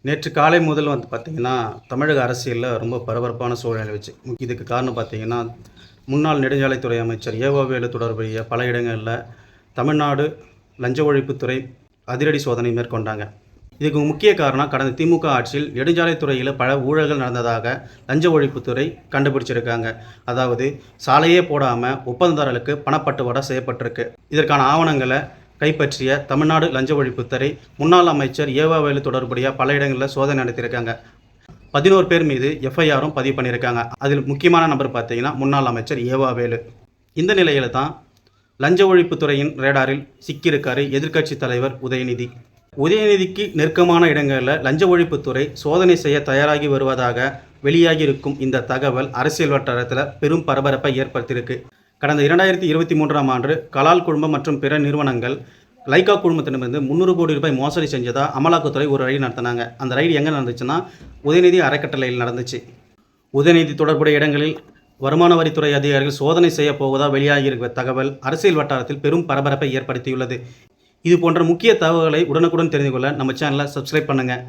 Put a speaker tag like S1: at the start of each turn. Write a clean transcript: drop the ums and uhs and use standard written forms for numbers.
S1: நேற்று காலை முதல் பார்த்தீங்கன்னா, தமிழக அரசியல்ல ரொம்ப பரபரப்பான சூழ்நிலை நிலவுச்சு. இதுக்கு காரணம் பார்த்தீங்கன்னா, முன்னாள் நெடுஞ்சாலைத்துறை அமைச்சர் ஏவா வேலு தொடர்புடைய பல இடங்கள்ல தமிழ்நாடு லஞ்ச ஒழிப்புத்துறை அதிரடி சோதனை மேற்கொண்டாங்க. இதுக்கு முக்கிய காரணம் கடந்த திமுக ஆட்சியில் நெடுஞ்சாலைத்துறையில் பல ஊழல்கள் நடந்ததாக லஞ்ச ஒழிப்புத்துறை கண்டுபிடிச்சிருக்காங்க. அதாவது சாலையே போடாமல் ஒப்பந்ததாரர்களுக்கு பணப்பட்டுவாடா செய்யப்பட்டிருக்கு. இதற்கான ஆவணங்களை கைப்பற்றிய தமிழ்நாடு லஞ்ச ஒழிப்புத்துறை முன்னாள் அமைச்சர் ஏவா வேலு தொடர்புடைய பல இடங்களில் சோதனை நடத்தியிருக்காங்க. 11 பேர் மீது எஃப்ஐஆரும் பதிவு பண்ணியிருக்காங்க. அதில் முக்கியமான நபர் பார்த்தீங்கன்னா முன்னாள் அமைச்சர் ஏவா வேலு. இந்த நிலையில் தான் லஞ்ச ஒழிப்புத்துறையின் ரேடாரில் சிக்கியிருக்காரு எதிர்க்கட்சி தலைவர் உதயநிதி. உதயநிதிக்கு நெருக்கமான இடங்களில் லஞ்ச ஒழிப்புத்துறை சோதனை செய்ய தயாராகி வருவதாக வெளியாகி இருக்கும் இந்த தகவல் அரசியல் வட்டாரத்தில் பெரும் பரபரப்பை ஏற்படுத்தியிருக்கு. கடந்த 2023ஆம் ஆண்டு கலால் குழுமம் மற்றும் பிற நிறுவனங்கள் லைகா குழுமத்திடமிருந்து 300 கோடி ரூபாய் மோசடி செஞ்சதாக அமலாக்கத்துறை ஒரு ரைடு நடத்தினாங்க. அந்த ரைடு எங்கே நடந்துச்சுன்னா உதயநிதி அறக்கட்டளையில் நடந்துச்சு. உதயநிதி தொடர்புடைய இடங்களில் வருமான வரித்துறை அதிகாரிகள் சோதனை செய்ய போவதாக வெளியாகியிருக்கிற தகவல் அரசியல் வட்டாரத்தில் பெரும் பரபரப்பை ஏற்படுத்தியுள்ளது. இது போன்ற முக்கிய தகவல்களை உடனுக்குடன் தெரிந்து கொள்ள நம்ம சேனலை சப்ஸ்கிரைப் பண்ணுங்கள்.